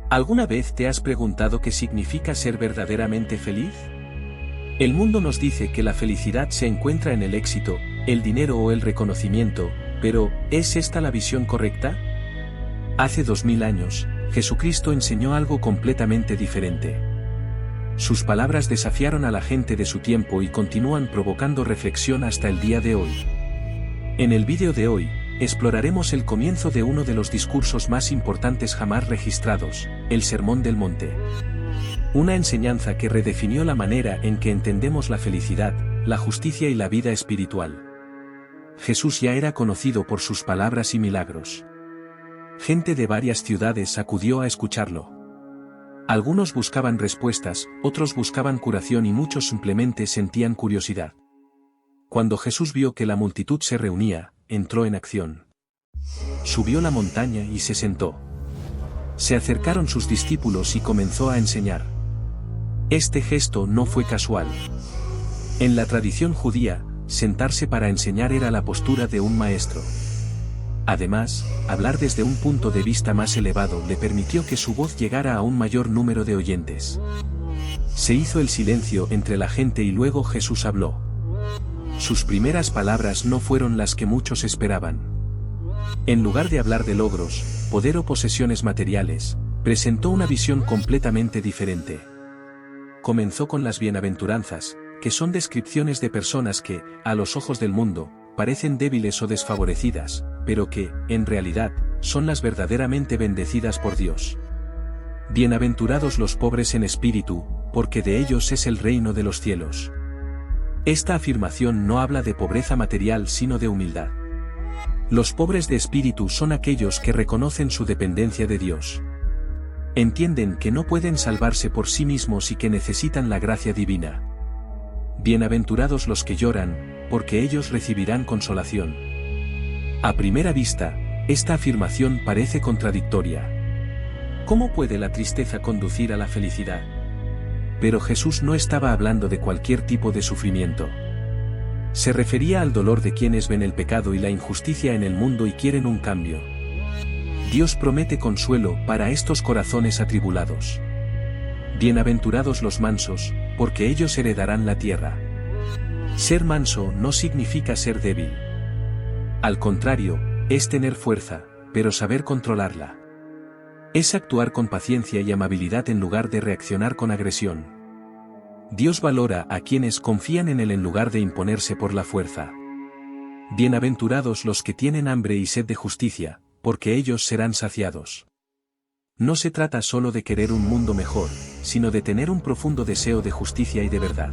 ¿Alguna vez te has preguntado qué significa ser verdaderamente feliz? El mundo nos dice que la felicidad se encuentra en el éxito, el dinero o el reconocimiento, pero ¿es esta la visión correcta? Hace 2000 años, Jesucristo enseñó algo completamente diferente. Sus palabras desafiaron a la gente de su tiempo y continúan provocando reflexión hasta el día de hoy. En el vídeo de hoy, exploraremos el comienzo de uno de los discursos más importantes jamás registrados, el Sermón del Monte. Una enseñanza que redefinió la manera en que entendemos la felicidad, la justicia y la vida espiritual. Jesús ya era conocido por sus palabras y milagros. Gente de varias ciudades acudió a escucharlo. Algunos buscaban respuestas, otros buscaban curación y muchos simplemente sentían curiosidad. Cuando Jesús vio que la multitud se reunía, entró en acción. Subió la montaña y se sentó. Se acercaron sus discípulos y comenzó a enseñar. Este gesto no fue casual. En la tradición judía, sentarse para enseñar era la postura de un maestro. Además, hablar desde un punto de vista más elevado le permitió que su voz llegara a un mayor número de oyentes. Se hizo el silencio entre la gente y luego Jesús habló. Sus primeras palabras no fueron las que muchos esperaban. En lugar de hablar de logros, poder o posesiones materiales, presentó una visión completamente diferente. Comenzó con las bienaventuranzas, que son descripciones de personas que, a los ojos del mundo, parecen débiles o desfavorecidas, pero que, en realidad, son las verdaderamente bendecidas por Dios. Bienaventurados los pobres en espíritu, porque de ellos es el reino de los cielos. Esta afirmación no habla de pobreza material sino de humildad. Los pobres de espíritu son aquellos que reconocen su dependencia de Dios. Entienden que no pueden salvarse por sí mismos y que necesitan la gracia divina. Bienaventurados los que lloran, porque ellos recibirán consolación. A primera vista, esta afirmación parece contradictoria. ¿Cómo puede la tristeza conducir a la felicidad? Pero Jesús no estaba hablando de cualquier tipo de sufrimiento. Se refería al dolor de quienes ven el pecado y la injusticia en el mundo y quieren un cambio. Dios promete consuelo para estos corazones atribulados. Bienaventurados los mansos, porque ellos heredarán la tierra. Ser manso no significa ser débil. Al contrario, es tener fuerza, pero saber controlarla. Es actuar con paciencia y amabilidad en lugar de reaccionar con agresión. Dios valora a quienes confían en Él en lugar de imponerse por la fuerza. Bienaventurados los que tienen hambre y sed de justicia, porque ellos serán saciados. No se trata solo de querer un mundo mejor, sino de tener un profundo deseo de justicia y de verdad.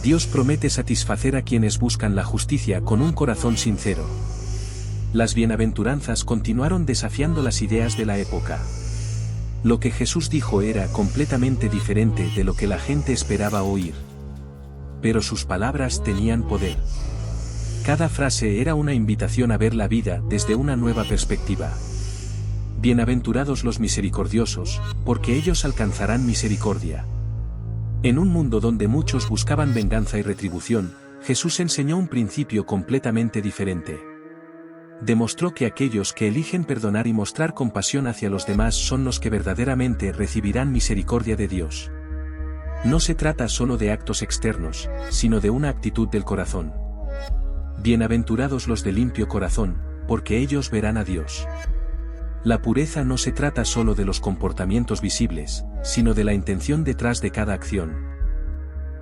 Dios promete satisfacer a quienes buscan la justicia con un corazón sincero. Las bienaventuranzas continuaron desafiando las ideas de la época. Lo que Jesús dijo era completamente diferente de lo que la gente esperaba oír. Pero sus palabras tenían poder. Cada frase era una invitación a ver la vida desde una nueva perspectiva. Bienaventurados los misericordiosos, porque ellos alcanzarán misericordia. En un mundo donde muchos buscaban venganza y retribución, Jesús enseñó un principio completamente diferente. Demostró que aquellos que eligen perdonar y mostrar compasión hacia los demás son los que verdaderamente recibirán misericordia de Dios. No se trata solo de actos externos, sino de una actitud del corazón. Bienaventurados los de limpio corazón, porque ellos verán a Dios. La pureza no se trata solo de los comportamientos visibles, sino de la intención detrás de cada acción.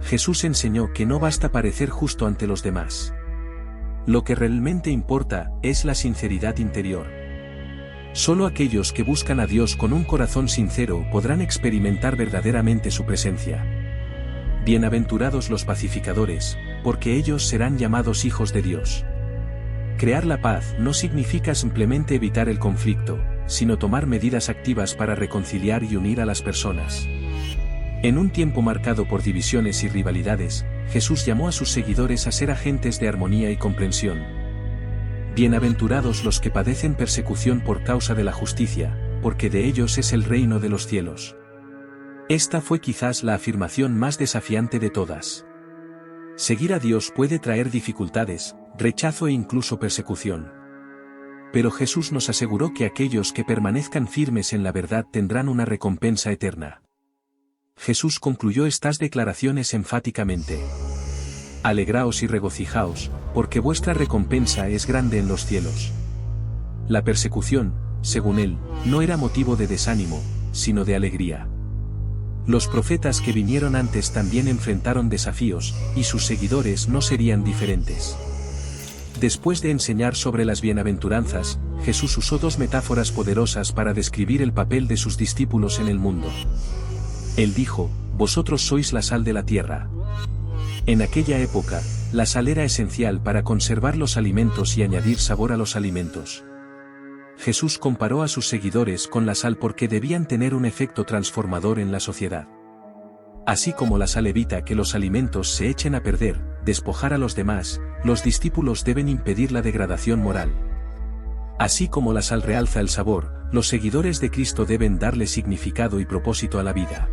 Jesús enseñó que no basta parecer justo ante los demás. Lo que realmente importa es la sinceridad interior. Solo aquellos que buscan a Dios con un corazón sincero podrán experimentar verdaderamente su presencia. Bienaventurados los pacificadores, porque ellos serán llamados hijos de Dios. Crear la paz no significa simplemente evitar el conflicto, sino tomar medidas activas para reconciliar y unir a las personas. En un tiempo marcado por divisiones y rivalidades, Jesús llamó a sus seguidores a ser agentes de armonía y comprensión. Bienaventurados los que padecen persecución por causa de la justicia, porque de ellos es el reino de los cielos. Esta fue quizás la afirmación más desafiante de todas. Seguir a Dios puede traer dificultades, rechazo e incluso persecución. Pero Jesús nos aseguró que aquellos que permanezcan firmes en la verdad tendrán una recompensa eterna. Jesús concluyó estas declaraciones enfáticamente. Alegraos y regocijaos, porque vuestra recompensa es grande en los cielos. La persecución, según él, no era motivo de desánimo, sino de alegría. Los profetas que vinieron antes también enfrentaron desafíos, y sus seguidores no serían diferentes. Después de enseñar sobre las bienaventuranzas, Jesús usó dos metáforas poderosas para describir el papel de sus discípulos en el mundo. Él dijo, vosotros sois la sal de la tierra. En aquella época, la sal era esencial para conservar los alimentos y añadir sabor a los alimentos. Jesús comparó a sus seguidores con la sal porque debían tener un efecto transformador en la sociedad. Así como la sal evita que los alimentos se echen a perder, despojar a los demás, los discípulos deben impedir la degradación moral. Así como la sal realza el sabor, los seguidores de Cristo deben darle significado y propósito a la vida.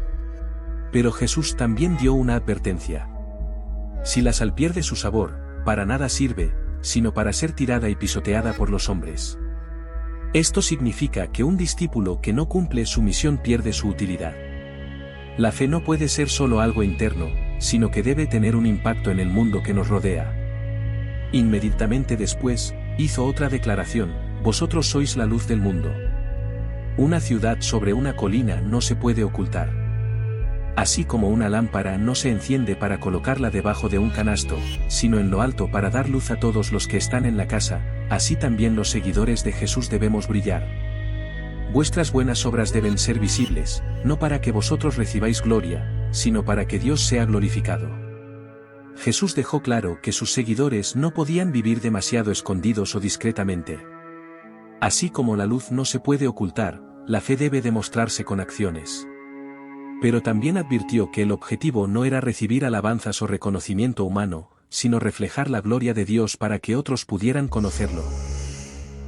Pero Jesús también dio una advertencia. Si la sal pierde su sabor, para nada sirve, sino para ser tirada y pisoteada por los hombres. Esto significa que un discípulo que no cumple su misión pierde su utilidad. La fe no puede ser solo algo interno, sino que debe tener un impacto en el mundo que nos rodea. Inmediatamente después, hizo otra declaración, vosotros sois la luz del mundo. Una ciudad sobre una colina no se puede ocultar. Así como una lámpara no se enciende para colocarla debajo de un canasto, sino en lo alto para dar luz a todos los que están en la casa, así también los seguidores de Jesús debemos brillar. Vuestras buenas obras deben ser visibles, no para que vosotros recibáis gloria, sino para que Dios sea glorificado. Jesús dejó claro que sus seguidores no podían vivir demasiado escondidos o discretamente. Así como la luz no se puede ocultar, la fe debe demostrarse con acciones. Pero también advirtió que el objetivo no era recibir alabanzas o reconocimiento humano, sino reflejar la gloria de Dios para que otros pudieran conocerlo.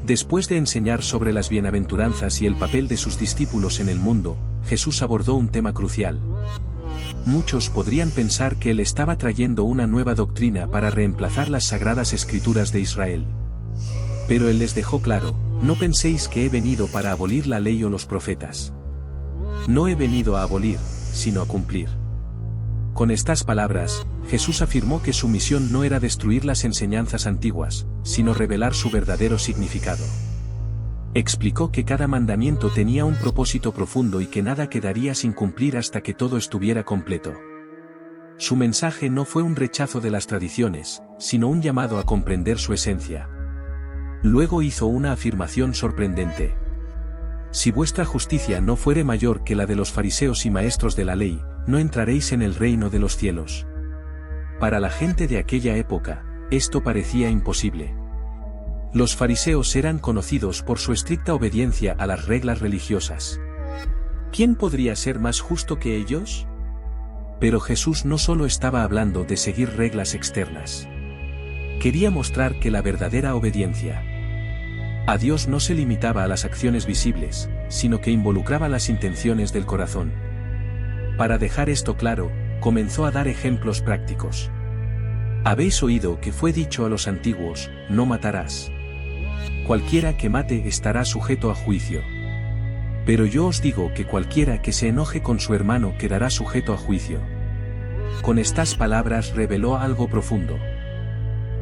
Después de enseñar sobre las bienaventuranzas y el papel de sus discípulos en el mundo, Jesús abordó un tema crucial. Muchos podrían pensar que él estaba trayendo una nueva doctrina para reemplazar las sagradas escrituras de Israel. Pero él les dejó claro, no penséis que he venido para abolir la ley o los profetas. No he venido a abolir, sino a cumplir. Con estas palabras, Jesús afirmó que su misión no era destruir las enseñanzas antiguas, sino revelar su verdadero significado. Explicó que cada mandamiento tenía un propósito profundo y que nada quedaría sin cumplir hasta que todo estuviera completo. Su mensaje no fue un rechazo de las tradiciones, sino un llamado a comprender su esencia. Luego hizo una afirmación sorprendente. Si vuestra justicia no fuere mayor que la de los fariseos y maestros de la ley, no entraréis en el reino de los cielos. Para la gente de aquella época, esto parecía imposible. Los fariseos eran conocidos por su estricta obediencia a las reglas religiosas. ¿Quién podría ser más justo que ellos? Pero Jesús no solo estaba hablando de seguir reglas externas. Quería mostrar que la verdadera obediencia a Dios no se limitaba a las acciones visibles, sino que involucraba las intenciones del corazón. Para dejar esto claro, comenzó a dar ejemplos prácticos. Habéis oído que fue dicho a los antiguos, no matarás. Cualquiera que mate estará sujeto a juicio. Pero yo os digo que cualquiera que se enoje con su hermano quedará sujeto a juicio. Con estas palabras reveló algo profundo.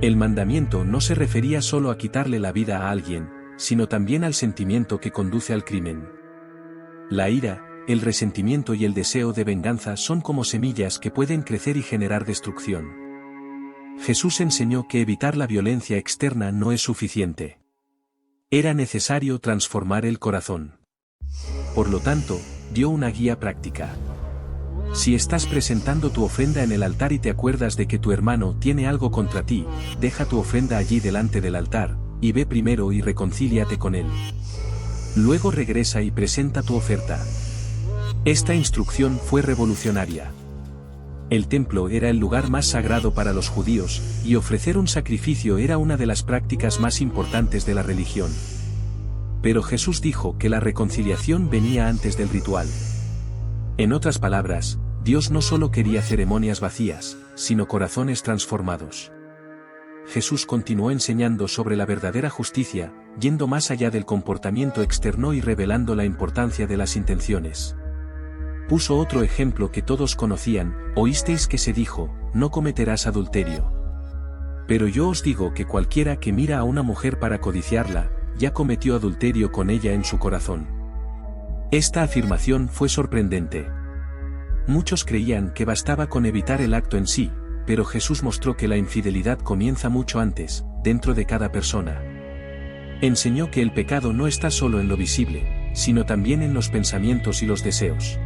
El mandamiento no se refería solo a quitarle la vida a alguien, sino también al sentimiento que conduce al crimen. La ira, el resentimiento y el deseo de venganza son como semillas que pueden crecer y generar destrucción. Jesús enseñó que evitar la violencia externa no es suficiente. Era necesario transformar el corazón. Por lo tanto, dio una guía práctica. Si estás presentando tu ofrenda en el altar y te acuerdas de que tu hermano tiene algo contra ti, deja tu ofrenda allí delante del altar, y ve primero y reconcíliate con él. Luego regresa y presenta tu oferta. Esta instrucción fue revolucionaria. El templo era el lugar más sagrado para los judíos, y ofrecer un sacrificio era una de las prácticas más importantes de la religión. Pero Jesús dijo que la reconciliación venía antes del ritual. En otras palabras, Dios no solo quería ceremonias vacías, sino corazones transformados. Jesús continuó enseñando sobre la verdadera justicia, yendo más allá del comportamiento externo y revelando la importancia de las intenciones. Puso otro ejemplo que todos conocían: oísteis que se dijo, no cometerás adulterio. Pero yo os digo que cualquiera que mira a una mujer para codiciarla, ya cometió adulterio con ella en su corazón. Esta afirmación fue sorprendente. Muchos creían que bastaba con evitar el acto en sí, pero Jesús mostró que la infidelidad comienza mucho antes, dentro de cada persona. Enseñó que el pecado no está solo en lo visible, sino también en los pensamientos y los deseos.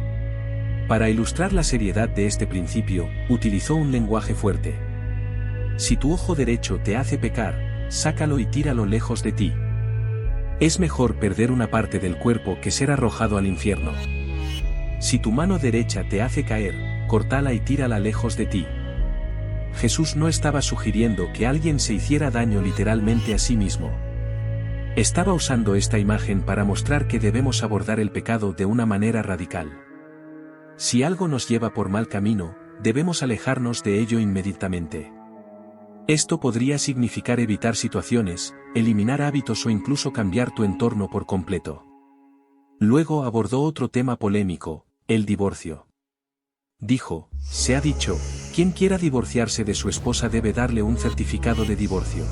Para ilustrar la seriedad de este principio, utilizó un lenguaje fuerte. Si tu ojo derecho te hace pecar, sácalo y tíralo lejos de ti. Es mejor perder una parte del cuerpo que ser arrojado al infierno. Si tu mano derecha te hace caer, córtala y tírala lejos de ti. Jesús no estaba sugiriendo que alguien se hiciera daño literalmente a sí mismo. Estaba usando esta imagen para mostrar que debemos abordar el pecado de una manera radical. Si algo nos lleva por mal camino, debemos alejarnos de ello inmediatamente. Esto podría significar evitar situaciones, eliminar hábitos o incluso cambiar tu entorno por completo. Luego abordó otro tema polémico: el divorcio. Dijo, se ha dicho, quien quiera divorciarse de su esposa debe darle un certificado de divorcio.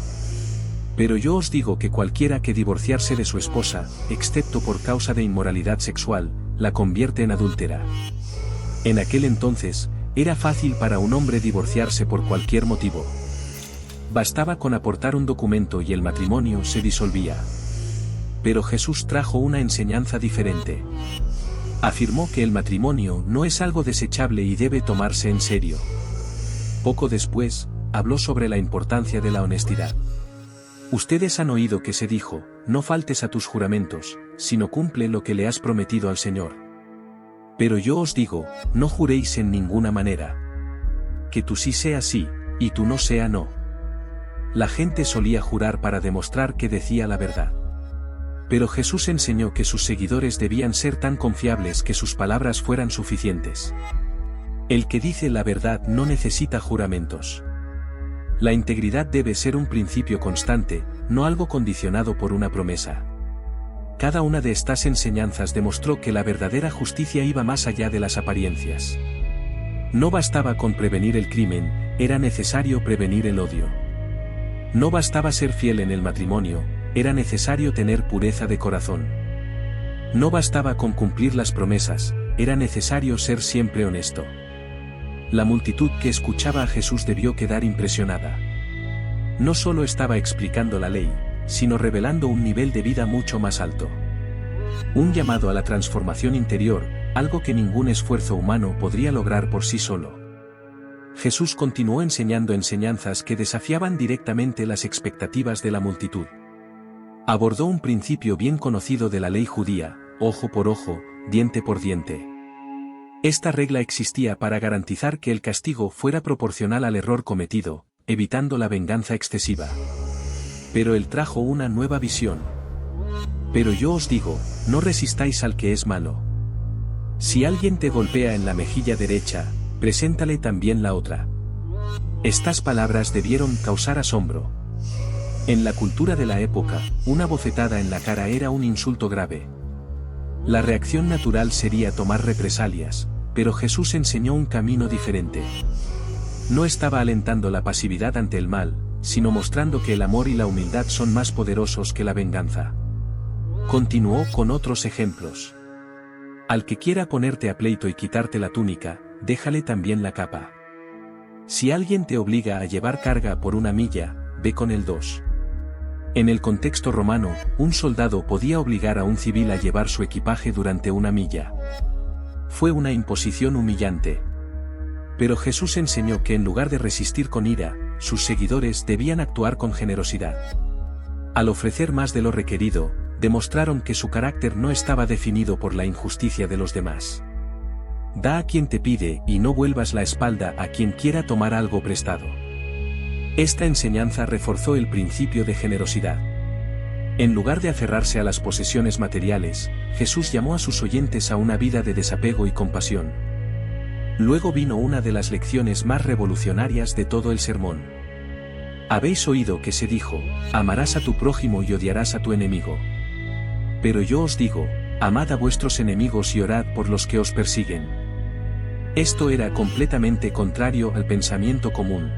Pero yo os digo que cualquiera que divorciarse de su esposa, excepto por causa de inmoralidad sexual, la convierte en adúltera. En aquel entonces, era fácil para un hombre divorciarse por cualquier motivo. Bastaba con aportar un documento y el matrimonio se disolvía. Pero Jesús trajo una enseñanza diferente. Afirmó que el matrimonio no es algo desechable y debe tomarse en serio. Poco después, habló sobre la importancia de la honestidad. Ustedes han oído que se dijo, no faltes a tus juramentos, sino cumple lo que le has prometido al Señor. Pero yo os digo, no juréis en ninguna manera. Que tú sí sea sí, y tú no sea no. La gente solía jurar para demostrar que decía la verdad. Pero Jesús enseñó que sus seguidores debían ser tan confiables que sus palabras fueran suficientes. El que dice la verdad no necesita juramentos. La integridad debe ser un principio constante, no algo condicionado por una promesa. Cada una de estas enseñanzas demostró que la verdadera justicia iba más allá de las apariencias. No bastaba con prevenir el crimen, era necesario prevenir el odio. No bastaba ser fiel en el matrimonio, era necesario tener pureza de corazón. No bastaba con cumplir las promesas, era necesario ser siempre honesto. La multitud que escuchaba a Jesús debió quedar impresionada. No solo estaba explicando la ley, sino revelando un nivel de vida mucho más alto. Un llamado a la transformación interior, algo que ningún esfuerzo humano podría lograr por sí solo. Jesús continuó enseñando enseñanzas que desafiaban directamente las expectativas de la multitud. Abordó un principio bien conocido de la ley judía: ojo por ojo, diente por diente. Esta regla existía para garantizar que el castigo fuera proporcional al error cometido, evitando la venganza excesiva. Pero él trajo una nueva visión. Pero yo os digo, no resistáis al que es malo. Si alguien te golpea en la mejilla derecha, preséntale también la otra. Estas palabras debieron causar asombro. En la cultura de la época, una bofetada en la cara era un insulto grave. La reacción natural sería tomar represalias, pero Jesús enseñó un camino diferente. No estaba alentando la pasividad ante el mal, sino mostrando que el amor y la humildad son más poderosos que la venganza. Continuó con otros ejemplos. Al que quiera ponerte a pleito y quitarte la túnica, déjale también la capa. Si alguien te obliga a llevar carga por 1 milla, ve con el 2. En el contexto romano, un soldado podía obligar a un civil a llevar su equipaje durante 1 milla. Fue una imposición humillante. Pero Jesús enseñó que en lugar de resistir con ira, sus seguidores debían actuar con generosidad. Al ofrecer más de lo requerido, demostraron que su carácter no estaba definido por la injusticia de los demás. Da a quien te pide y no vuelvas la espalda a quien quiera tomar algo prestado. Esta enseñanza reforzó el principio de generosidad. En lugar de aferrarse a las posesiones materiales, Jesús llamó a sus oyentes a una vida de desapego y compasión. Luego vino una de las lecciones más revolucionarias de todo el sermón. Habéis oído que se dijo, amarás a tu prójimo y odiarás a tu enemigo. Pero yo os digo, amad a vuestros enemigos y orad por los que os persiguen. Esto era completamente contrario al pensamiento común.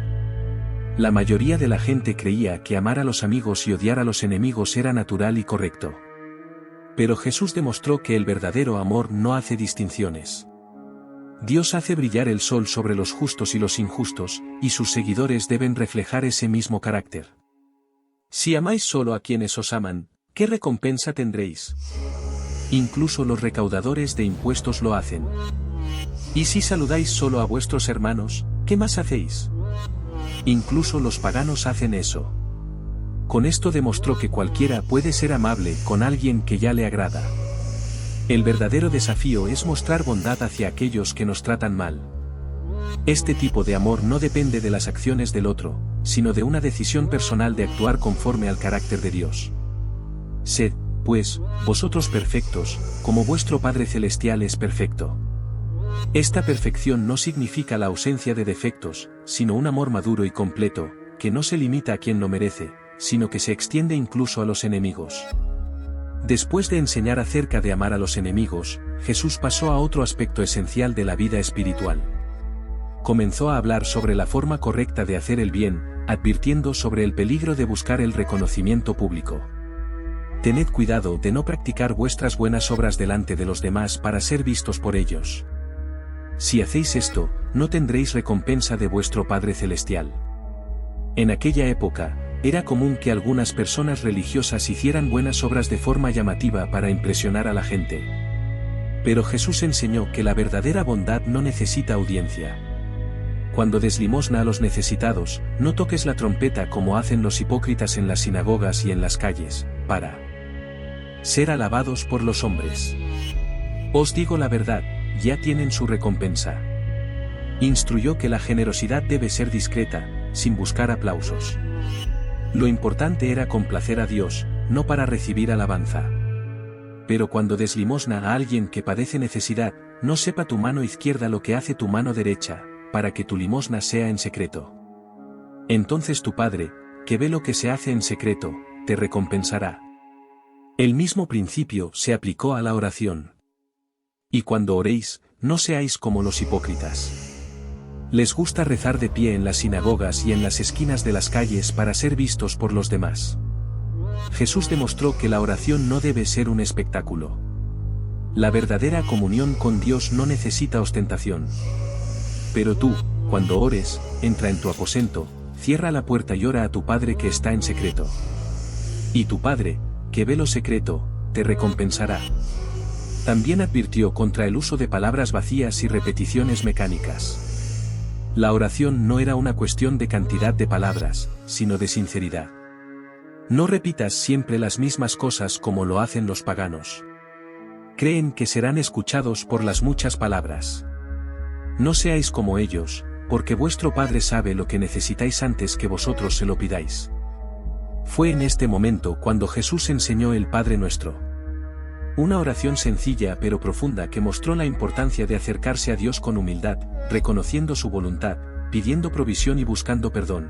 La mayoría de la gente creía que amar a los amigos y odiar a los enemigos era natural y correcto. Pero Jesús demostró que el verdadero amor no hace distinciones. Dios hace brillar el sol sobre los justos y los injustos, y sus seguidores deben reflejar ese mismo carácter. Si amáis solo a quienes os aman, ¿qué recompensa tendréis? Incluso los recaudadores de impuestos lo hacen. Y si saludáis solo a vuestros hermanos, ¿qué más hacéis? Incluso los paganos hacen eso. Con esto demostró que cualquiera puede ser amable con alguien que ya le agrada. El verdadero desafío es mostrar bondad hacia aquellos que nos tratan mal. Este tipo de amor no depende de las acciones del otro, sino de una decisión personal de actuar conforme al carácter de Dios. Sed, pues, vosotros perfectos, como vuestro Padre Celestial es perfecto. Esta perfección no significa la ausencia de defectos, sino un amor maduro y completo, que no se limita a quien lo merece, sino que se extiende incluso a los enemigos. Después de enseñar acerca de amar a los enemigos, Jesús pasó a otro aspecto esencial de la vida espiritual. Comenzó a hablar sobre la forma correcta de hacer el bien, advirtiendo sobre el peligro de buscar el reconocimiento público. Tened cuidado de no practicar vuestras buenas obras delante de los demás para ser vistos por ellos. Si hacéis esto, no tendréis recompensa de vuestro Padre Celestial. En aquella época, era común que algunas personas religiosas hicieran buenas obras de forma llamativa para impresionar a la gente. Pero Jesús enseñó que la verdadera bondad no necesita audiencia. Cuando des limosna a los necesitados, no toques la trompeta como hacen los hipócritas en las sinagogas y en las calles, para ser alabados por los hombres. Os digo la verdad, ya tienen su recompensa. Instruyó que la generosidad debe ser discreta, sin buscar aplausos. Lo importante era complacer a Dios, no para recibir alabanza. Pero cuando des limosna a alguien que padece necesidad, no sepa tu mano izquierda lo que hace tu mano derecha, para que tu limosna sea en secreto. Entonces tu Padre, que ve lo que se hace en secreto, te recompensará. El mismo principio se aplicó a la oración. Y cuando oréis, no seáis como los hipócritas. Les gusta rezar de pie en las sinagogas y en las esquinas de las calles para ser vistos por los demás. Jesús demostró que la oración no debe ser un espectáculo. La verdadera comunión con Dios no necesita ostentación. Pero tú, cuando ores, entra en tu aposento, cierra la puerta y ora a tu Padre que está en secreto. Y tu Padre, que ve lo secreto, te recompensará. También advirtió contra el uso de palabras vacías y repeticiones mecánicas. La oración no era una cuestión de cantidad de palabras, sino de sinceridad. No repitas siempre las mismas cosas como lo hacen los paganos. Creen que serán escuchados por las muchas palabras. No seáis como ellos, porque vuestro Padre sabe lo que necesitáis antes que vosotros se lo pidáis. Fue en este momento cuando Jesús enseñó el Padre Nuestro. Una oración sencilla pero profunda que mostró la importancia de acercarse a Dios con humildad, reconociendo su voluntad, pidiendo provisión y buscando perdón.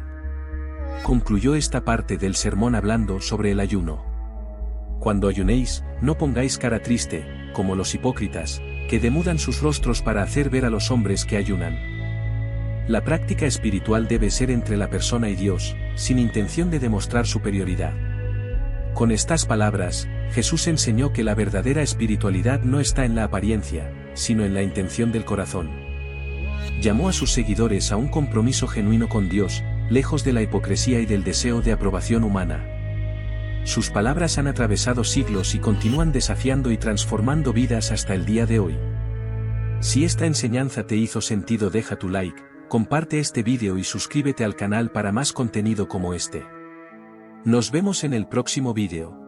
Concluyó esta parte del sermón hablando sobre el ayuno. Cuando ayunéis, no pongáis cara triste, como los hipócritas, que demudan sus rostros para hacer ver a los hombres que ayunan. La práctica espiritual debe ser entre la persona y Dios, sin intención de demostrar superioridad. Con estas palabras, Jesús enseñó que la verdadera espiritualidad no está en la apariencia, sino en la intención del corazón. Llamó a sus seguidores a un compromiso genuino con Dios, lejos de la hipocresía y del deseo de aprobación humana. Sus palabras han atravesado siglos y continúan desafiando y transformando vidas hasta el día de hoy. Si esta enseñanza te hizo sentido, deja tu like, comparte este vídeo y suscríbete al canal para más contenido como este. Nos vemos en el próximo vídeo.